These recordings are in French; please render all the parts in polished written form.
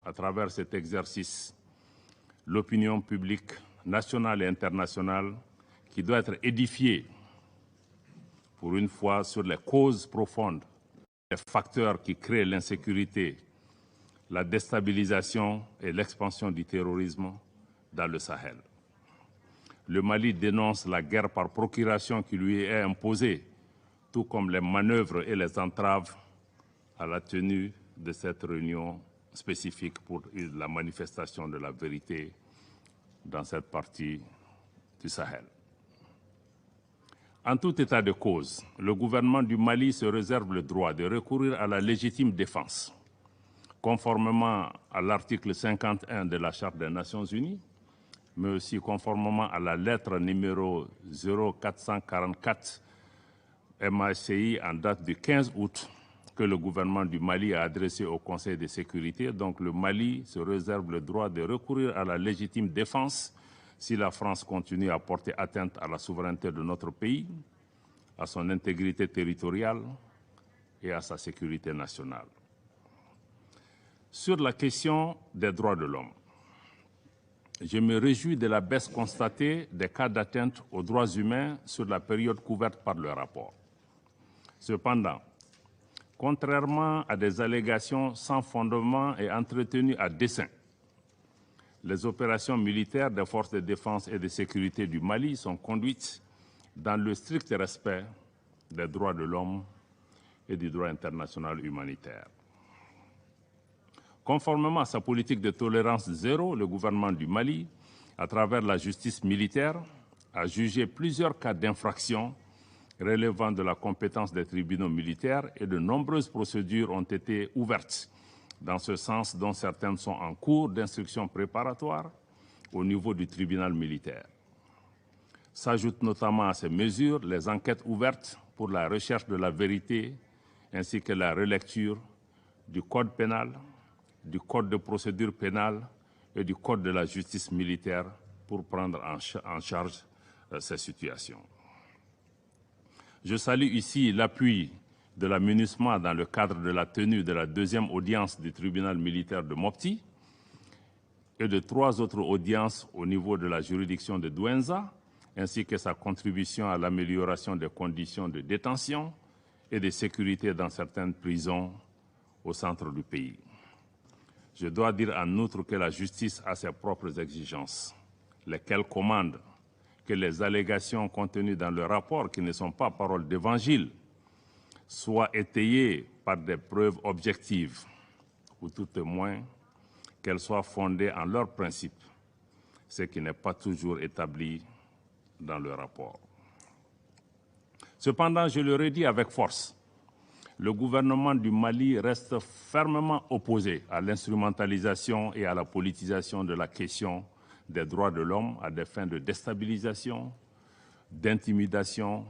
à travers cet exercice l'opinion publique nationale et internationale qui doit être édifiée pour une fois sur les causes profondes, les facteurs qui créent l'insécurité, la déstabilisation et l'expansion du terrorisme dans le Sahel. Le Mali dénonce la guerre par procuration qui lui est imposée, tout comme les manœuvres et les entraves à la tenue de cette réunion spécifique pour la manifestation de la vérité dans cette partie du Sahel. En tout état de cause, le gouvernement du Mali se réserve le droit de recourir à la légitime défense, conformément à l'article 51 de la Charte des Nations Unies, mais aussi conformément à la lettre numéro 0444 MACI en date du 15 août que le gouvernement du Mali a adressé au Conseil de sécurité. Donc le Mali se réserve le droit de recourir à la légitime défense si la France continue à porter atteinte à la souveraineté de notre pays, à son intégrité territoriale et à sa sécurité nationale. Sur la question des droits de l'homme, je me réjouis de la baisse constatée des cas d'atteinte aux droits humains sur la période couverte par le rapport. Cependant, contrairement à des allégations sans fondement et entretenues à dessein, les opérations militaires des forces de défense et de sécurité du Mali sont conduites dans le strict respect des droits de l'homme et du droit international humanitaire. Conformément à sa politique de tolérance zéro, le gouvernement du Mali, à travers la justice militaire, a jugé plusieurs cas d'infraction relevant de la compétence des tribunaux militaires et de nombreuses procédures ont été ouvertes dans ce sens, dont certaines sont en cours d'instruction préparatoire au niveau du tribunal militaire. S'ajoutent notamment à ces mesures les enquêtes ouvertes pour la recherche de la vérité ainsi que la relecture du code pénal, du code de procédure pénale et du code de la justice militaire pour prendre en charge ces situations. Je salue ici l'appui de la MINUSMA dans le cadre de la tenue de la deuxième audience du tribunal militaire de Mopti et de 3 autres audiences au niveau de la juridiction de Douenza, ainsi que sa contribution à l'amélioration des conditions de détention et de sécurité dans certaines prisons au centre du pays. Je dois dire en outre que la justice a ses propres exigences, lesquelles commandent que les allégations contenues dans le rapport, qui ne sont pas paroles d'évangile, soient étayées par des preuves objectives, ou tout au moins qu'elles soient fondées en leurs principes, ce qui n'est pas toujours établi dans le rapport. Cependant, je le redis avec force, le gouvernement du Mali reste fermement opposé à l'instrumentalisation et à la politisation de la question des droits de l'homme à des fins de déstabilisation, d'intimidation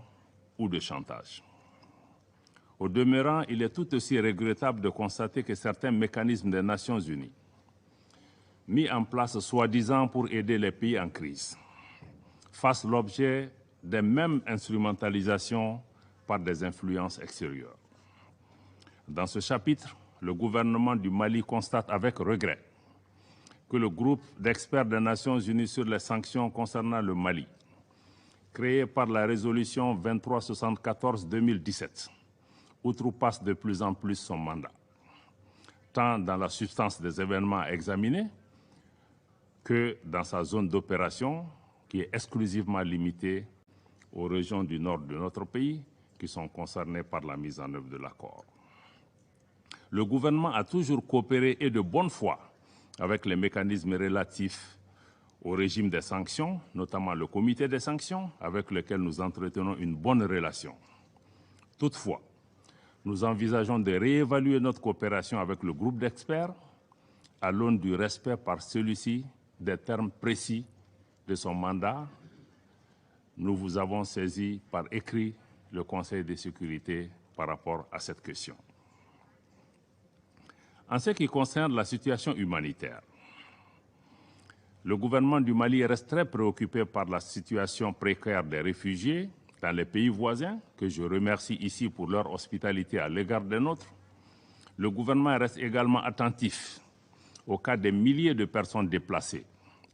ou de chantage. Au demeurant, il est tout aussi regrettable de constater que certains mécanismes des Nations Unies, mis en place soi-disant pour aider les pays en crise, fassent l'objet des mêmes instrumentalisations par des influences extérieures. Dans ce chapitre, le gouvernement du Mali constate avec regret que le groupe d'experts des Nations Unies sur les sanctions concernant le Mali, créé par la résolution 2374-2017, outrepasse de plus en plus son mandat, tant dans la substance des événements à examiner que dans sa zone d'opération, qui est exclusivement limitée aux régions du nord de notre pays qui sont concernées par la mise en œuvre de l'accord. Le gouvernement a toujours coopéré et de bonne foi avec les mécanismes relatifs au régime des sanctions, notamment le comité des sanctions, avec lequel nous entretenons une bonne relation. Toutefois, nous envisageons de réévaluer notre coopération avec le groupe d'experts à l'aune du respect par celui-ci des termes précis de son mandat. Nous vous avons saisi par écrit le Conseil de sécurité par rapport à cette question. En ce qui concerne la situation humanitaire, le gouvernement du Mali reste très préoccupé par la situation précaire des réfugiés dans les pays voisins, que je remercie ici pour leur hospitalité à l'égard des nôtres. Le gouvernement reste également attentif au cas des milliers de personnes déplacées,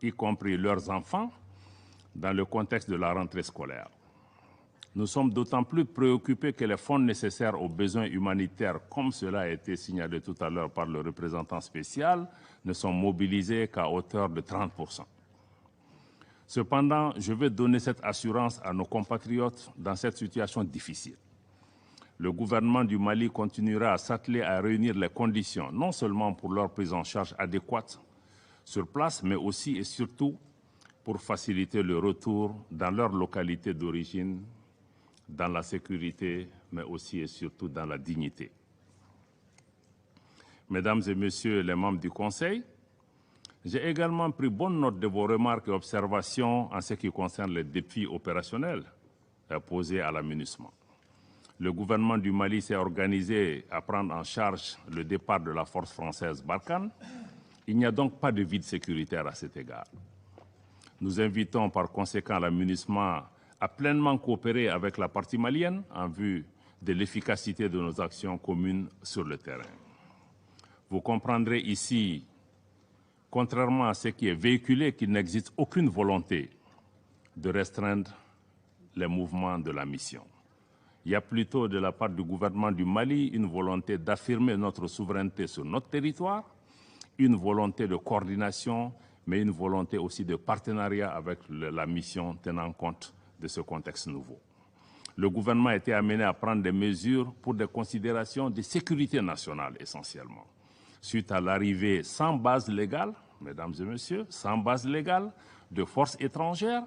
y compris leurs enfants, dans le contexte de la rentrée scolaire. Nous sommes d'autant plus préoccupés que les fonds nécessaires aux besoins humanitaires, comme cela a été signalé tout à l'heure par le représentant spécial, ne sont mobilisés qu'à hauteur de 30%. Cependant, je veux donner cette assurance à nos compatriotes dans cette situation difficile. Le gouvernement du Mali continuera à s'atteler à réunir les conditions, non seulement pour leur prise en charge adéquate sur place, mais aussi et surtout pour faciliter le retour dans leur localité d'origine, dans la sécurité, mais aussi et surtout dans la dignité. Mesdames et Messieurs les membres du Conseil, j'ai également pris bonne note de vos remarques et observations en ce qui concerne les défis opérationnels posés à la MINUSMA. Le gouvernement du Mali s'est organisé à prendre en charge le départ de la force française Barkhane. Il n'y a donc pas de vide sécuritaire à cet égard. Nous invitons par conséquent la MINUSMA à pleinement coopérer avec la partie malienne en vue de l'efficacité de nos actions communes sur le terrain. Vous comprendrez ici, contrairement à ce qui est véhiculé, qu'il n'existe aucune volonté de restreindre les mouvements de la mission. Il y a plutôt de la part du gouvernement du Mali une volonté d'affirmer notre souveraineté sur notre territoire, une volonté de coordination, mais une volonté aussi de partenariat avec la mission tenant compte de ce contexte nouveau. Le gouvernement a été amené à prendre des mesures pour des considérations de sécurité nationale essentiellement. Suite à l'arrivée sans base légale, mesdames et messieurs, sans base légale de forces étrangères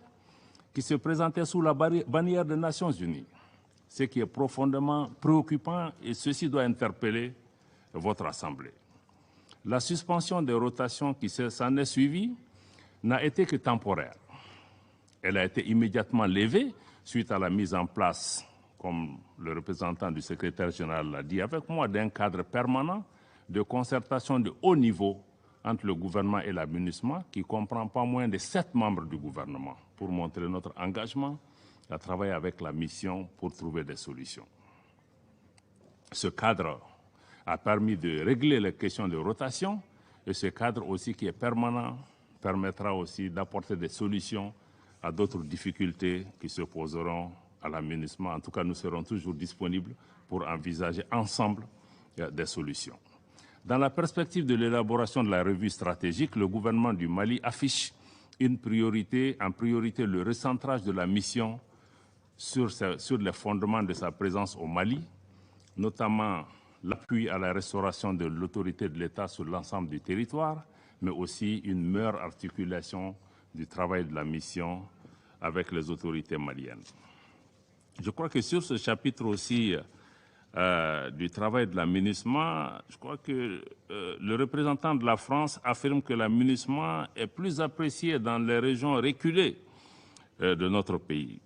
qui se présentaient sous la bannière des Nations Unies. Ce qui est profondément préoccupant et ceci doit interpeller votre Assemblée. La suspension des rotations qui s'en est suivie n'a été que temporaire. Elle a été immédiatement levée suite à la mise en place, comme le représentant du secrétaire général l'a dit avec moi, d'un cadre permanent de concertation de haut niveau entre le gouvernement et la MINUSMA, qui comprend pas moins de 7 membres du gouvernement, pour montrer notre engagement à travailler avec la mission pour trouver des solutions. Ce cadre a permis de régler les questions de rotation et ce cadre aussi qui est permanent permettra aussi d'apporter des solutions à d'autres difficultés qui se poseront à la MINUSMA. En tout cas, nous serons toujours disponibles pour envisager ensemble des solutions. Dans la perspective de l'élaboration de la revue stratégique, le gouvernement du Mali affiche en priorité le recentrage de la mission sur les fondements de sa présence au Mali, notamment l'appui à la restauration de l'autorité de l'État sur l'ensemble du territoire, mais aussi une meilleure articulation du travail de la mission avec les autorités maliennes. Je crois que sur ce chapitre aussi du travail de la MINUSMA, je crois que le représentant de la France affirme que la MINUSMA est plus appréciée dans les régions reculées de notre pays.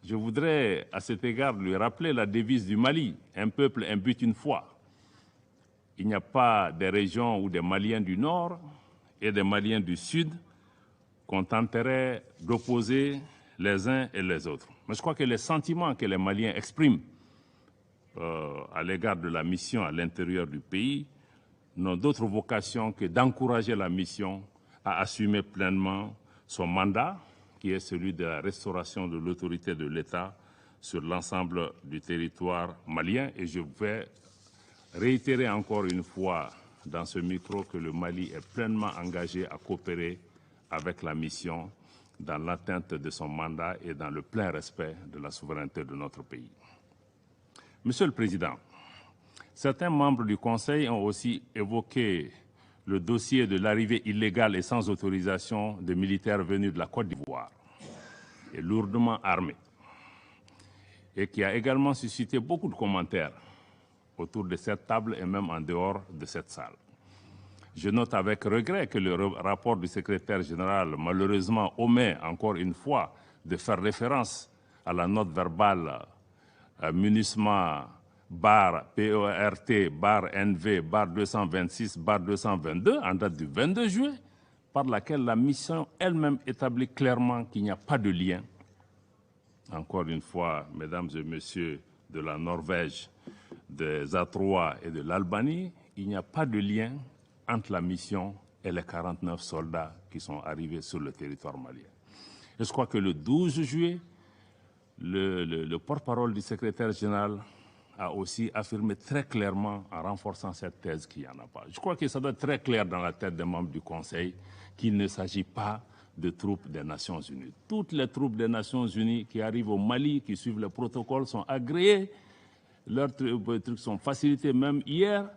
Je voudrais à cet égard lui rappeler la devise du Mali, un peuple, un but, une foi. Il n'y a pas des régions où des Maliens du Nord et des Maliens du Sud qu'on tenterait d'opposer les uns et les autres. Mais je crois que les sentiments que les Maliens expriment à l'égard de la mission à l'intérieur du pays n'ont d'autre vocation que d'encourager la mission à assumer pleinement son mandat, qui est celui de la restauration de l'autorité de l'État sur l'ensemble du territoire malien. Et je vais réitérer encore une fois dans ce micro que le Mali est pleinement engagé à coopérer avec la mission dans l'atteinte de son mandat et dans le plein respect de la souveraineté de notre pays. Monsieur le Président, certains membres du Conseil ont aussi évoqué le dossier de l'arrivée illégale et sans autorisation de militaires venus de la Côte d'Ivoire et lourdement armés, et qui a également suscité beaucoup de commentaires autour de cette table et même en dehors de cette salle. Je note avec regret que le rapport du secrétaire général, malheureusement, omet encore une fois de faire référence à la note verbale MINUSMA /PERT/NV/226/222 en date du 22 juillet, par laquelle la mission elle-même établit clairement qu'il n'y a pas de lien. Encore une fois, mesdames et messieurs de la Norvège, des A3 et de l'Albanie, il n'y a pas de lien entre la mission et les 49 soldats qui sont arrivés sur le territoire malien. Et je crois que le 12 juillet, le porte-parole du secrétaire général a aussi affirmé très clairement, en renforçant cette thèse, qu'il n'y en a pas. Je crois que ça doit être très clair dans la tête des membres du Conseil qu'il ne s'agit pas de troupes des Nations Unies. Toutes les troupes des Nations Unies qui arrivent au Mali, qui suivent le protocole, sont agréées, leurs trucs sont facilités. Même hier,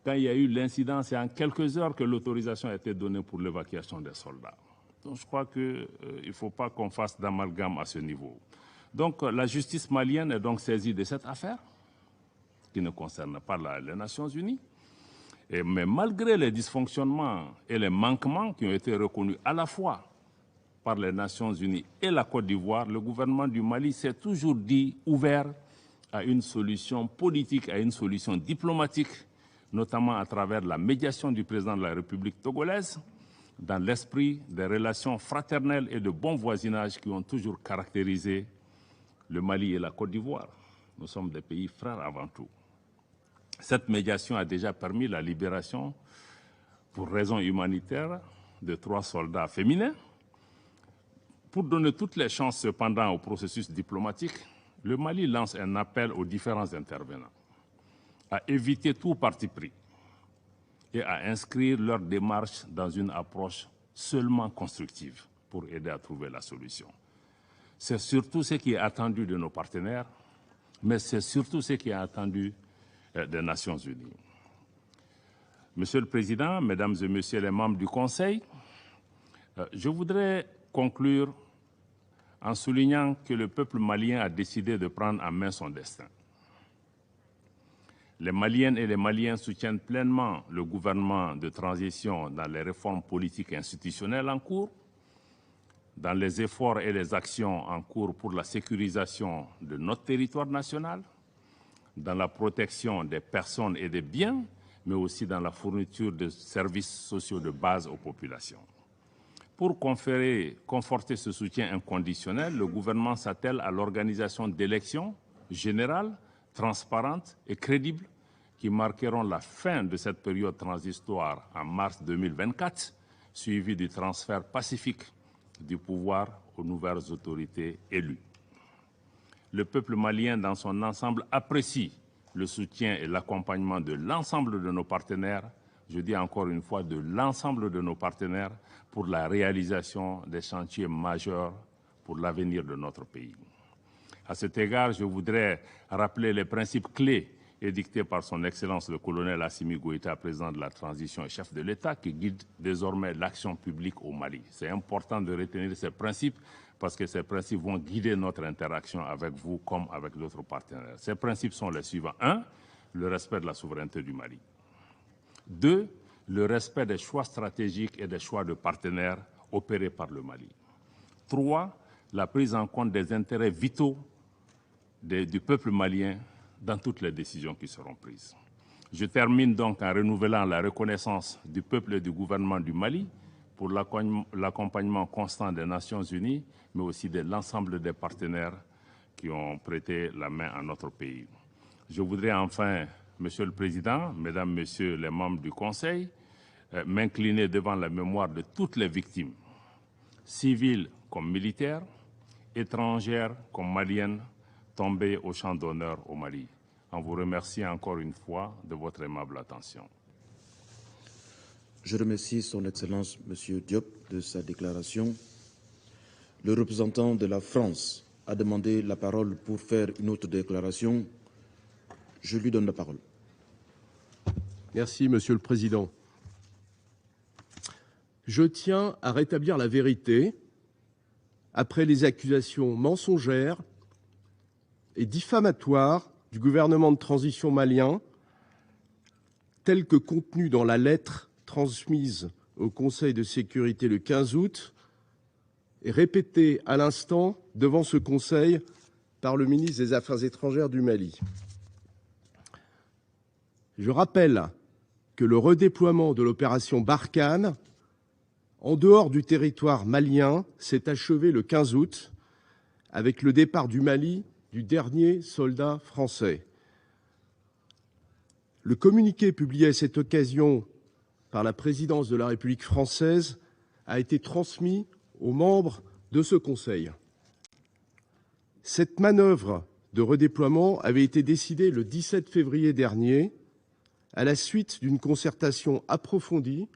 quand il y a eu l'incident, c'est en quelques heures que l'autorisation a été donnée pour l'évacuation des soldats. Donc je crois qu'il ne faut pas qu'on fasse d'amalgame à ce niveau. Donc la justice malienne est donc saisie de cette affaire, qui ne concerne pas les Nations Unies. Mais malgré les dysfonctionnements et les manquements qui ont été reconnus à la fois par les Nations Unies et la Côte d'Ivoire, le gouvernement du Mali s'est toujours dit ouvert à une solution politique, à une solution diplomatique, notamment à travers la médiation du président de la République togolaise, dans l'esprit des relations fraternelles et de bon voisinage qui ont toujours caractérisé le Mali et la Côte d'Ivoire. Nous sommes des pays frères avant tout. Cette médiation a déjà permis la libération, pour raisons humanitaires, de 3 soldats féminins. Pour donner toutes les chances cependant au processus diplomatique, le Mali lance un appel aux différents intervenants à éviter tout parti pris et à inscrire leur démarche dans une approche seulement constructive pour aider à trouver la solution. C'est surtout ce qui est attendu de nos partenaires, mais c'est surtout ce qui est attendu des Nations Unies. Monsieur le Président, Mesdames et Messieurs les membres du Conseil, je voudrais conclure en soulignant que le peuple malien a décidé de prendre en main son destin. Les Maliennes et les Maliens soutiennent pleinement le gouvernement de transition dans les réformes politiques et institutionnelles en cours, dans les efforts et les actions en cours pour la sécurisation de notre territoire national, dans la protection des personnes et des biens, mais aussi dans la fourniture de services sociaux de base aux populations. Pour conforter ce soutien inconditionnel, le gouvernement s'attelle à l'organisation d'élections générales, transparentes et crédibles qui marqueront la fin de cette période transitoire en mars 2024, suivie du transfert pacifique du pouvoir aux nouvelles autorités élues. Le peuple malien dans son ensemble apprécie le soutien et l'accompagnement de l'ensemble de nos partenaires, je dis encore une fois de l'ensemble de nos partenaires, pour la réalisation des chantiers majeurs pour l'avenir de notre pays. À cet égard, je voudrais rappeler les principes clés édictés par son Excellence le colonel Assimi Goïta, président de la transition et chef de l'État, qui guide désormais l'action publique au Mali. C'est important de retenir ces principes parce que ces principes vont guider notre interaction avec vous comme avec d'autres partenaires. Ces principes sont les suivants. 1. Le respect de la souveraineté du Mali. 2. Le respect des choix stratégiques et des choix de partenaires opérés par le Mali. 3. La prise en compte des intérêts vitaux du peuple malien dans toutes les décisions qui seront prises. Je termine donc en renouvelant la reconnaissance du peuple et du gouvernement du Mali pour l'accompagnement constant des Nations Unies, mais aussi de l'ensemble des partenaires qui ont prêté la main à notre pays. Je voudrais enfin, Monsieur le Président, Mesdames, Messieurs les membres du Conseil, m'incliner devant la mémoire de toutes les victimes, civiles comme militaires, étrangères comme maliennes, tombées au champ d'honneur au Mali. En vous remerciant encore une fois de votre aimable attention. Je remercie Son Excellence M. Diop de sa déclaration. Le représentant de la France a demandé la parole pour faire une autre déclaration. Je lui donne la parole. Merci, Monsieur le Président. Je tiens à rétablir la vérité après les accusations mensongères et diffamatoires du gouvernement de transition malien, telles que contenues dans la lettre transmise au Conseil de sécurité le 15 août et répétée à l'instant devant ce Conseil par le ministre des Affaires étrangères du Mali. Je rappelle que le redéploiement de l'opération Barkhane en dehors du territoire malien s'est achevé le 15 août avec le départ du Mali du dernier soldat français. Le communiqué publié à cette occasion par la présidence de la République française a été transmis aux membres de ce Conseil. Cette manœuvre de redéploiement avait été décidée le 17 février dernier à la suite d'une concertation approfondie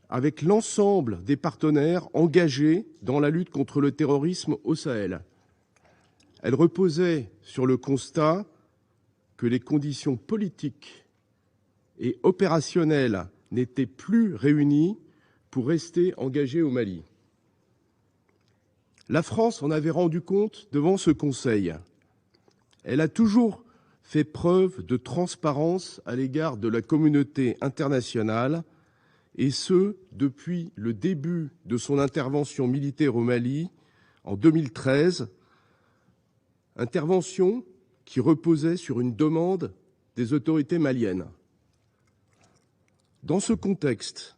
avec l'ensemble des partenaires engagés dans la lutte contre le terrorisme au Sahel. Elle reposait sur le constat que les conditions politiques et opérationnelles n'étaient plus réunies pour rester engagée au Mali. La France en avait rendu compte devant ce Conseil. Elle a toujours fait preuve de transparence à l'égard de la communauté internationale, et ce, depuis le début de son intervention militaire au Mali en 2013, intervention qui reposait sur une demande des autorités maliennes. Dans ce contexte,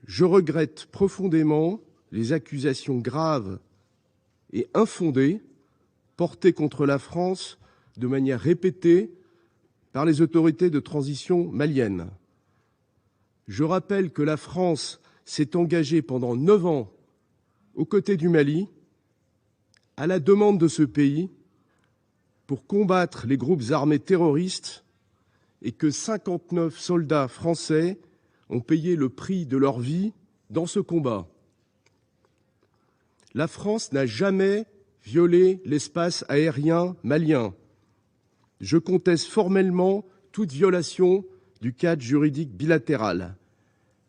je regrette profondément les accusations graves et infondées portées contre la France de manière répétée par les autorités de transition maliennes. Je rappelle que la France s'est engagée pendant 9 ans aux côtés du Mali, à la demande de ce pays, pour combattre les groupes armés terroristes et que 59 soldats français ont payé le prix de leur vie dans ce combat. La France n'a jamais violé l'espace aérien malien. Je conteste formellement toute violation du cadre juridique bilatéral.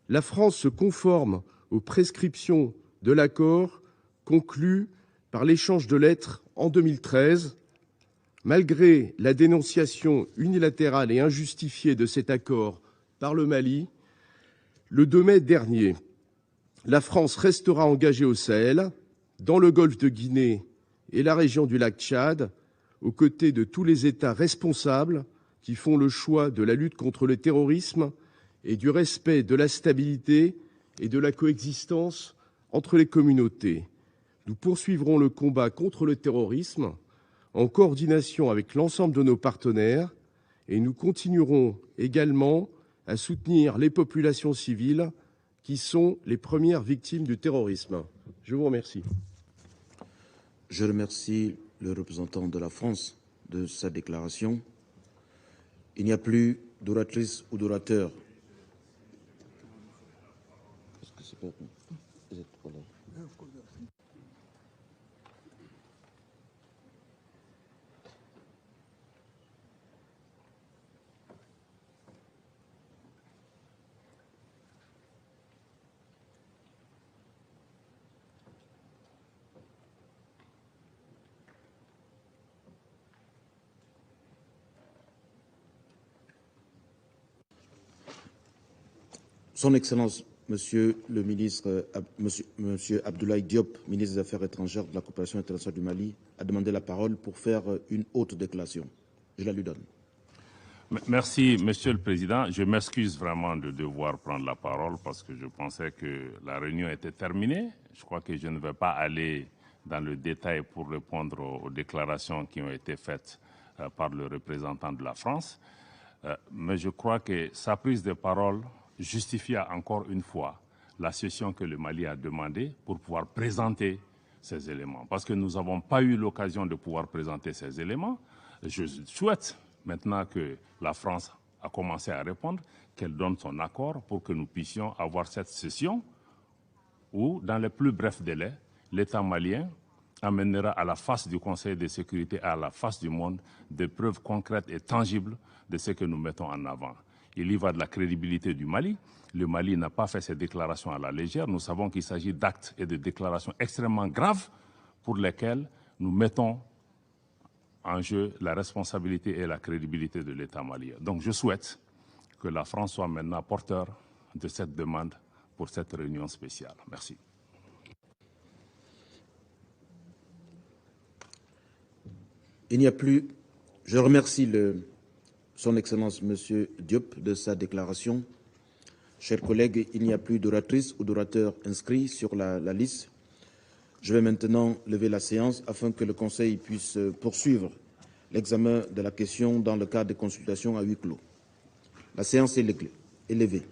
La France se conforme aux prescriptions de l'accord conclu par l'échange de lettres en 2013. Malgré la dénonciation unilatérale et injustifiée de cet accord par le Mali, le 2 mai dernier, la France restera engagée au Sahel, dans le golfe de Guinée et la région du lac Tchad, aux côtés de tous les États responsables qui font le choix de la lutte contre le terrorisme et du respect de la stabilité et de la coexistence entre les communautés. Nous poursuivrons le combat contre le terrorisme en coordination avec l'ensemble de nos partenaires et nous continuerons également à soutenir les populations civiles qui sont les premières victimes du terrorisme. Je vous remercie. Je remercie le représentant de la France de sa déclaration. Il n'y a plus d'oratrice ou d'orateur. Son Excellence, Monsieur le ministre, Monsieur Abdoulaye Diop, ministre des Affaires étrangères, de la coopération internationale du Mali, a demandé la parole pour faire une haute déclaration. Je la lui donne. Merci, Monsieur le Président. Je m'excuse vraiment de devoir prendre la parole parce que je pensais que la réunion était terminée. Je crois que je ne vais pas aller dans le détail pour répondre aux déclarations qui ont été faites par le représentant de la France. Mais je crois que sa prise de parole justifie encore une fois la session que le Mali a demandée pour pouvoir présenter ces éléments. Parce que nous n'avons pas eu l'occasion de pouvoir présenter ces éléments. Je souhaite maintenant que la France a commencé à répondre, qu'elle donne son accord pour que nous puissions avoir cette session où, dans les plus brefs délais, l'État malien amènera à la face du Conseil de sécurité, à la face du monde, des preuves concrètes et tangibles de ce que nous mettons en avant. Il y va de la crédibilité du Mali. Le Mali n'a pas fait ces déclarations à la légère. Nous savons qu'il s'agit d'actes et de déclarations extrêmement graves pour lesquels nous mettons en jeu la responsabilité et la crédibilité de l'État malien. Donc je souhaite que la France soit maintenant porteur de cette demande pour cette réunion spéciale. Merci. Il n'y a plus. Je remercie Son Excellence Monsieur Diop de sa déclaration. Chers collègues, il n'y a plus d'oratrices ou d'orateurs inscrits sur la liste. Je vais maintenant lever la séance afin que le Conseil puisse poursuivre l'examen de la question dans le cadre des consultations à huis clos. La séance est levée. est levé.